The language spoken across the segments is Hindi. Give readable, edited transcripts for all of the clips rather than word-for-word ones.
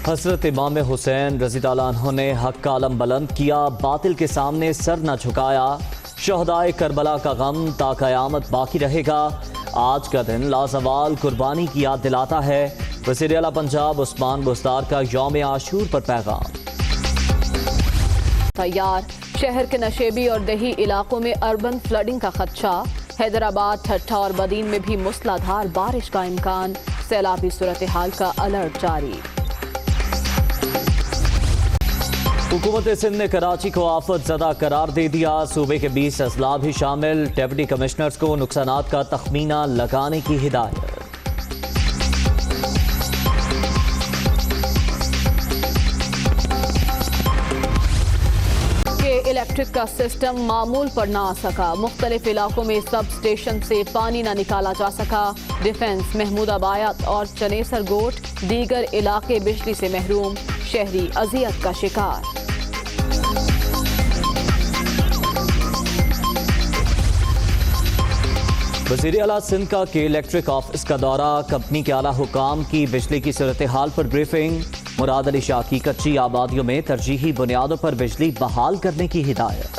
हज़रत इमाम हुसैन रज़ी अल्लाह अन्हु ने हक का आलम बुलंद किया, बातिल के सामने सर न झुकाया। शहदाए करबला का गम ता क़यामत बाकी रहेगा। आज का दिन लाज़वाल कुर्बानी की याद दिलाता है। वज़ीर आला पंजाब उस्मान बुज़दार का यौम आशूर पर पैगाम। तैयार शहर के नशेबी और दही इलाकों में अर्बन फ्लडिंग का खदशा। हैदराबाद, ठट्ठा और बदीन में भी मूसलाधार बारिश का इम्कान। सैलाबी सूरत हाल का अलर्ट जारी। हुकूमत सिंध ने कराची को आफत ज़दा करार दे दिया। सूबे के 20 अजला भी शामिल। डिप्टी कमिश्नर्स को नुकसानात का तखमीना लगाने की हिदायत। इलेक्ट्रिक का सिस्टम मामूल पर ना आ सका। मुख्तलिफ इलाकों में सब स्टेशन से पानी ना निकाला जा सका। डिफेंस, महमूदाबाद और चनेसर गोट दीगर इलाके बिजली से महरूम। शहरी अजियत का शिकार। वज़ीर आला सिंध का के इलेक्ट्रिक ऑफिस का दौरा। कंपनी के आला हुकाम की बिजली की सूरत हाल पर ब्रीफिंग। मुराद अली शाह की कच्ची आबादियों में तरजीही बुनियादों पर बिजली बहाल करने की हिदायत।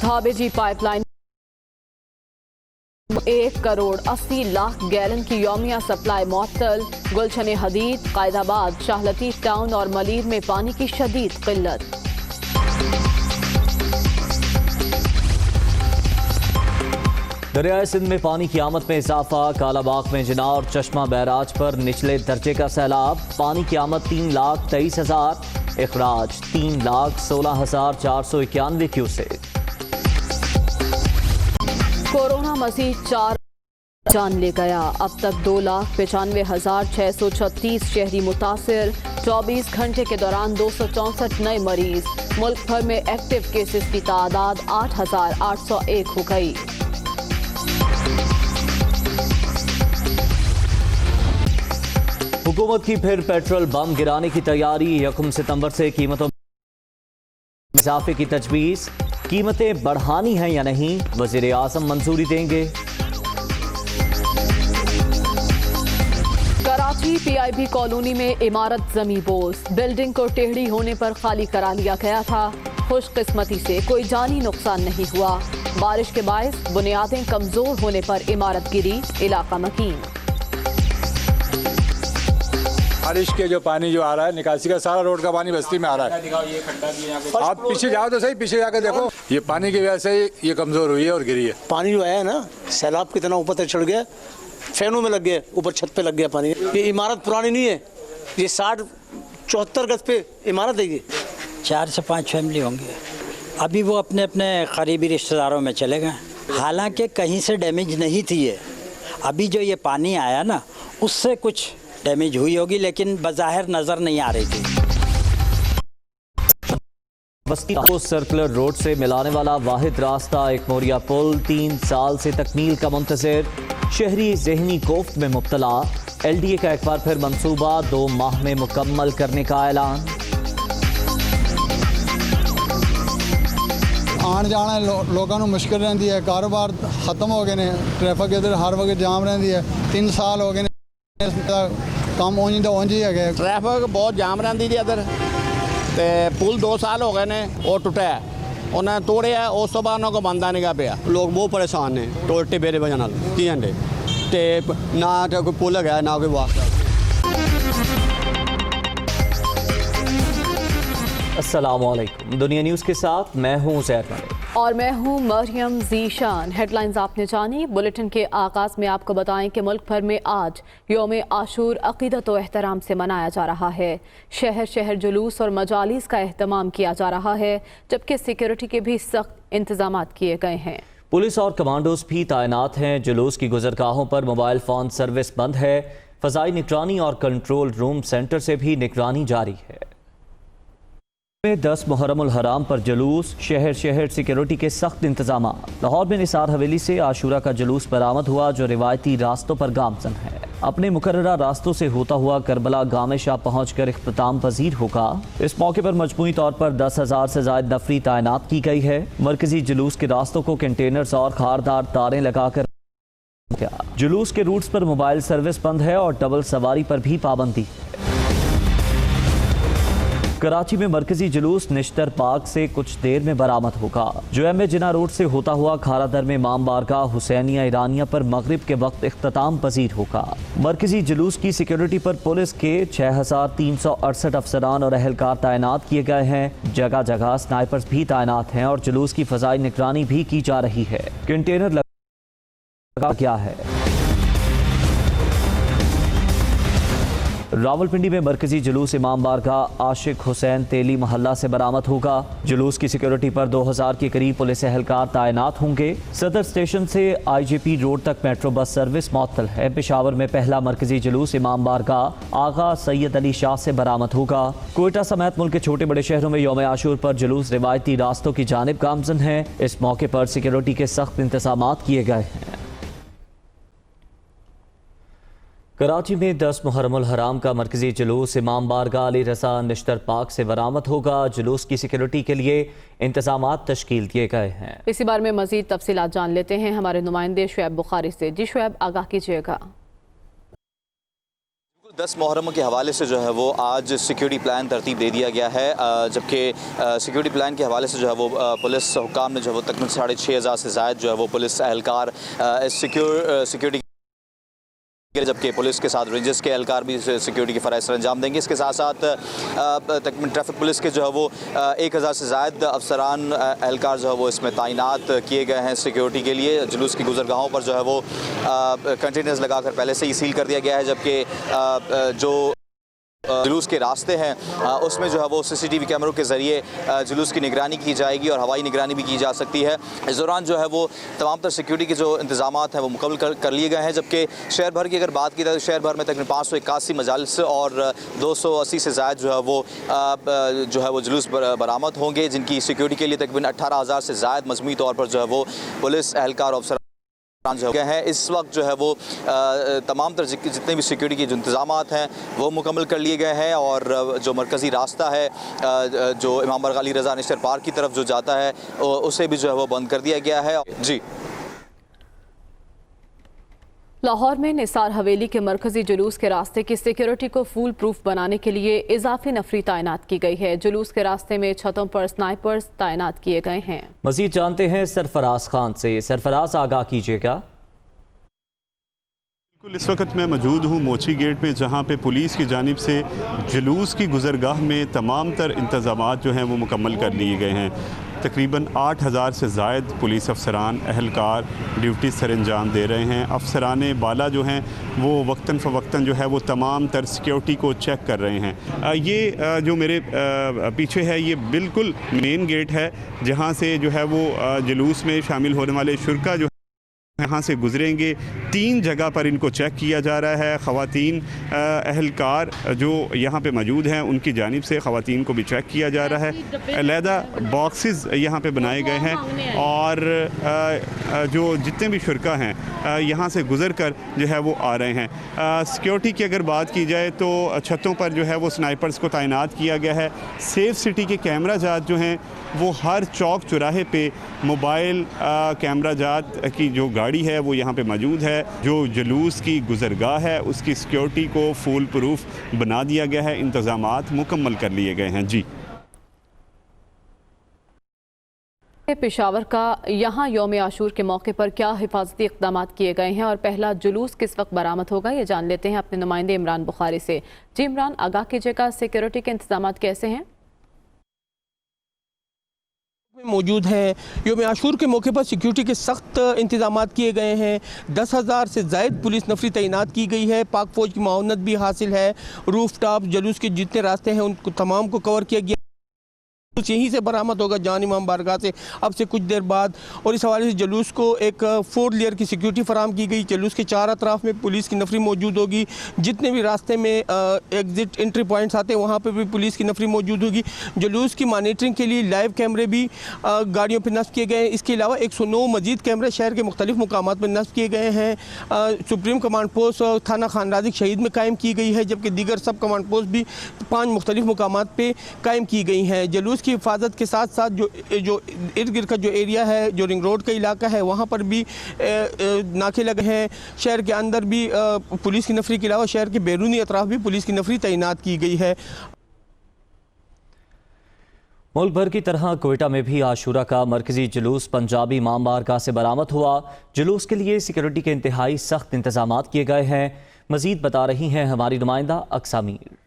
धाबेजी पाइपलाइन 1 करोड़ 80 लाख गैलन की यौमिया सप्लाई मुअत्तल। गुलशन हदीद, कायदाबाद, शाह लतीफ टाउन और मलीर में पानी की शदीद किल्लत। दरियाए सिंध में पानी की आमद में इजाफा। कालाबाग में जिना और चश्मा बैराज पर निचले दर्जे का सैलाब। पानी की आमद 3,23,000, इखराज 3,16,491 क्यूसेक। कोरोना मजीद 4 जान ले गया। अब तक 2,95,636 शहरी मुतासिर। 24 घंटे के दौरान 264 नए मरीज। मुल्क भर में एक्टिव केसेस की तादाद 8,801 हो गई। हुकूमत की फिर पेट्रोल बम गिराने की तैयारी। 1 सितंबर से कीमतों में इजाफे की तजवीज़। कीमतें बढ़ानी हैं या नहीं, वज़ीर आज़म मंजूरी देंगे। कराची PIB कॉलोनी में इमारत जमी बोझ। बिल्डिंग को टेढ़ी होने पर खाली करा लिया गया था। खुशकिस्मती से कोई जानी नुकसान नहीं हुआ। बारिश के बायस बुनियादें कमजोर होने पर इमारत गिरी। इलाका मकीन। बारिश के जो पानी जो आ रहा है, निकासी का सारा रोड का पानी बस्ती में आ रहा है। आप पीछे जाओ तो सही, पीछे जाकर देखो। ये पानी की वजह से ये कमजोर हुई है और गिरी है। पानी जो है ना, सैलाब कितना ऊपर तक चढ़ गया, फैनों में लग गया, ऊपर छत पे लग गया पानी। ये इमारत पुरानी नहीं है, ये 60-74 गज पे इमारत है। ये 4 से 5 फैमिली होंगे। अभी वो अपने अपने करीबी रिश्तेदारों में चले गए। हालांकि कहीं से डैमेज नहीं थी ये। अभी जो ये पानी आया ना, उससे कुछ डैमेज हुई होगी, लेकिन बज़ाहिर नज़र नहीं आ रही थी। बस्ती को सर्कुलर रोड से मिलाने वाला वाहिद रास्ता एक मोरिया पुल 3 साल से तकमील का मुंतज़िर। शहरी ज़हनी कोफ्त में मुब्तला। LDA का एक बार फिर मंसूबा 2 माह में मुकम्मल करने का ऐलान। आने जाने लोगों को मुश्किल रहती है। कारोबार खत्म हो गए ने। ट्रैफिक इधर हर वक्त जाम रहती है। 3 साल हो गए काम उंज तो उंज ही है। ट्रैफिक बहुत जाम रहती थी इधर। तो पुल 2 साल हो गए ने, वो टुटा है। उन्हें तोड़िया, उस तो बाद उन्होंने को बनता नहीं पिया। लोग बहुत परेशान ने टोटे बेरे वजह नाल की घंटे ते ना कोई पुल है ना कोई वास्ता। अस्सलामुअलैकुम। दुनिया न्यूज़ के साथ मैं हूँ ज़ैर मलिक और मैं हूँ मरियम ज़ीशान। हेडलाइंस आपने जानी। बुलेटिन के आगाज़ में आपको बताएं कि मुल्क भर में आज यौम आशूर अक़ीदत व एहतराम से मनाया जा रहा है। शहर शहर जुलूस और मजालिस का एहतमाम किया जा रहा है, जबकि सिक्योरिटी के भी सख्त इंतजाम किए गए हैं। पुलिस और कमांडोज भी तैनात हैं। जुलूस की गुजरगाहों पर मोबाइल फ़ोन सर्विस बंद है। फ़ज़ाई निगरानी और कंट्रोल रूम सेंटर से भी निगरानी जारी है। 10 मुहर्रम हराम पर जुलूस। शहर शहर सिक्योरिटी के सख्त इंतजाम। लाहौर में निसार हवेली से आशूरा का जुलूस बरामद हुआ, जो रिवायती रास्तों पर गामजन है। अपने मुकर्ररा रास्तों से होता हुआ करबला गामे शाह पहुंचकर इख्तिताम पजीर होगा। इस मौके पर मजमूई तौर पर 10,000 से ज्यादा नफरी तैनात की गई है। मरकजी जुलूस के रास्तों को कंटेनर्स और खारदार तारें लगाकर जुलूस के रूट्स पर मोबाइल सर्विस बंद है और डबल सवारी पर भी पाबंदी है। कराची में मरकजी जुलूस निश्तर पार्क से कुछ देर में बरामद होगा, जो एम ए जिना रोड से होता हुआ खारादर में इमाम बारगाह हुसैनिया ईरानिया पर मगरिब के वक्त इख्तिताम पजीर होगा। मरकजी जुलूस की सिक्योरिटी पर पुलिस के 6,368 अफसरान और अहलकार तैनात किए गए हैं। जगह जगह स्नाइपर्स भी तैनात हैं और जुलूस की फजाई निगरानी भी की जा रही है। कंटेनर लगा क्या है। रावलपिंडी में मरकजी जुलूस इमाम बारगाह आशिक हुसैन तेली मोहल्ला से बरामद होगा। जुलूस की सिक्योरिटी पर 2,000 के करीब पुलिस एहलकार तैनात होंगे। सदर स्टेशन से IJP रोड तक मेट्रो बस सर्विस मुअत्तल है। पेशावर में पहला मरकजी जुलूस इमाम बारगाह आगा सैयद अली शाह से बरामद होगा। कोयटा समेत मुल्क के छोटे बड़े शहरों में यौम आशूर पर जुलूस रिवायती रास्तों की जानिब गामजन है। इस मौके पर सिक्योरिटी के सख्त इंतजाम किए गए हैं। कराची में 10 मुहर्रमुल हराम का मरकजी जुलूस इमाम बारगाह अली रज़ा निश्तर पार्क से बरामद होगा। जुलूस की सिक्योरिटी के लिए इंतजामात तश्कील दिए गए हैं। इसी बारे में मजीद तफसीलात जान लेते हैं हमारे नुमाइंदे शुएब बुखारी से। जी शुएब, आगाह कीजिएगा। 10 मुहर्रम के हवाले से जो है वो आज सिक्योरिटी प्लान तरतीब दे दिया गया है, जबकि सिक्योरिटी प्लान के हवाले से जो है वो पुलिस हुक्काम ने जो है वो तकरीबन 6,500 से ज़ायद जो है वो पुलिस एहलकार सिक्योरिटी, जबकि पुलिस के साथ रेंजर्स के एहलकार भी सिक्योरिटी के फ़राइज़ सर अंजाम देंगे। इसके साथ साथ तकरीबन ट्रैफिक पुलिस के जो है वो 1,000 से ज़ायद अफसरान एहलकार जो है वो इसमें तैनात किए गए हैं सिक्योरिटी के लिए। जुलूस की गुजरगाहों पर जो है वो कंटेनर्स लगाकर पहले से ही सील कर दिया गया है, जबकि जो जुलूस के रास्ते हैं उसमें जो है वो CCTV कैमरों के ज़रिए जुलूस की निगरानी की जाएगी और हवाई निगरानी भी की जा सकती है। इस दौरान जो है वो तमाम तर सिक्योरिटी के जो इंतजामात हैं वो मुकम्मल कर लिए गए हैं। जबकि शहर भर की अगर बात की जाए तो शहर भर में तकरीबन 581 मजालिस और 280 से ज़ायद जो है वो जुलूस बरामद होंगे, जिनकी सिक्योरिटी के लिए तकरीबन 18,000 से ज़ायद मजमूई तौर पर जो है वो पुलिस एहलकार अफसर जो है इस वक्त जो है वो तमाम तर जितने भी सिक्योरिटी के जो इंतजामात हैं वो मुकम्मल कर लिए गए हैं। और जो मरकज़ी रास्ता है जो इमाम बारगाह अली रज़ा निश्तर पार्क की तरफ जो जाता है उसे भी जो है वो बंद कर दिया गया है। जी, लाहौर में निसार हवेली के मरकजी जुलूस के रास्ते की सिक्योरिटी को फूल प्रूफ बनाने के लिए इजाफी नफरी तैनात की गई है। जुलूस के रास्ते में छतों पर स्नाइपर्स तैनात किए गए हैं। मजीद जानते हैं सरफराज खान से। सरफराज, आगाह कीजिएगा। इस वक्त मैं मौजूद हूँ मोची गेट में, जहाँ पे पुलिस की जानिब से जुलूस की गुजरगाह में तमाम तर इंतजामात जो हैं वो मुकम्मल कर लिए गए हैं। तकरीबन 8,000 से ज़ायद पुलिस अफसरान एहलकार ड्यूटी सर अंजाम दे रहे हैं। अफसरान बाला जो हैं वो वक्तन फ़वक्तन जो है वो तमाम तर सिक्योरिटी को चेक कर रहे हैं। ये जो मेरे पीछे है ये बिल्कुल मेन गेट है, जहाँ से जो है वो जुलूस में शामिल होने वाले शुरका जो यहाँ से गुजरेंगे। 3 जगह पर इनको चेक किया जा रहा है। ख़वातीन एहलकार जो यहाँ पे मौजूद हैं उनकी जानिब से ख़वातीन को भी चेक किया जा रहा है। अलहदा बॉक्सेस यहाँ पे बनाए गए हैं और जो जितने भी शुरका हैं यहाँ से गुज़र कर जो है वो आ रहे हैं। सिक्योरिटी की अगर बात की जाए तो छतों पर जो है वो स्नाइपर्स को तैनात किया गया है। सेफ सिटी के कैमरा जात जो हैं वो हर चौक चौराहे पे मोबाइल कैमरा जात की जो गाड़ी है वो यहाँ पे मौजूद है। जो जुलूस की गुजरगाह है उसकी सिक्योरिटी को फुल प्रूफ बना दिया गया है। इंतजामात मुकम्मल कर लिए गए हैं। जी, पेशावर का यहाँ यौम आशूर के मौके पर क्या हिफाजती इक़दाम किए गए हैं और पहला जुलूस किस वक्त बरामद होगा, ये जान लेते हैं अपने नुमाइंदे इमरान बुखारी से। जी इमरान, आगाह कीजिएगा, सिक्योरिटी के इंतजाम कैसे हैं? मौजूद हैं। यौम आशूर के मौके पर सिक्योरिटी के सख्त इंतजाम किए गए हैं। 10,000 से ज़ायद पुलिस नफरी तैनात की गई है। पाक फ़ौज की माउनत भी हासिल है। रूफ टॉप जुलूस के जितने रास्ते हैं उनको तमाम को कवर किया गया। यहीं से बरामद होगा जान इमाम बारगाह से अब से कुछ देर बाद। और इस हवाले से जुलूस को एक 4 लेयर की सिक्योरिटी फराम की गई। जुलूस के चारों तरफ में पुलिस की नफरी मौजूद होगी। जितने भी रास्ते में एग्जिट एंट्री पॉइंट्स आते हैं वहाँ पे भी पुलिस की नफरी मौजूद होगी। जुलूस की मॉनिटरिंग के लिए लाइव कैमरे भी गाड़ियों पर नस्ब किए गए हैं। इसके अलावा 109 मजीद कैमरे शहर के मुख्तलिफ मुकामात पर नस्ब किए गए हैं। सुप्रीम कमांड पोस्ट थाना खान राजिक शहीद में कायम की गई है, जबकि दीगर सब कमांड पोस्ट भी 5 मुख्तलिफ मुकामात पर कायम की गई हैं। जुलूस की हिफाजत के साथ साथ जो इर्द गिर्द का जो एरिया है, जो रिंग रोड का इलाका है, वहाँ पर भी नाके लगे हैं। शहर के अंदर भी पुलिस की नफरी के अलावा शहर के बैरूनी अतराफ भी पुलिस की नफरी तैनात की गई है। मुल्क भर की तरह क्वेटा में भी आशूरा का मरकजी जुलूस पंजाबी इमाम बारगाह से बरामद हुआ। जुलूस के लिए सिक्योरिटी के इंतहाई सख्त इंतजाम किए गए हैं। मजीद बता रही हैं हमारी नुमाइंदा अक्सा मीर।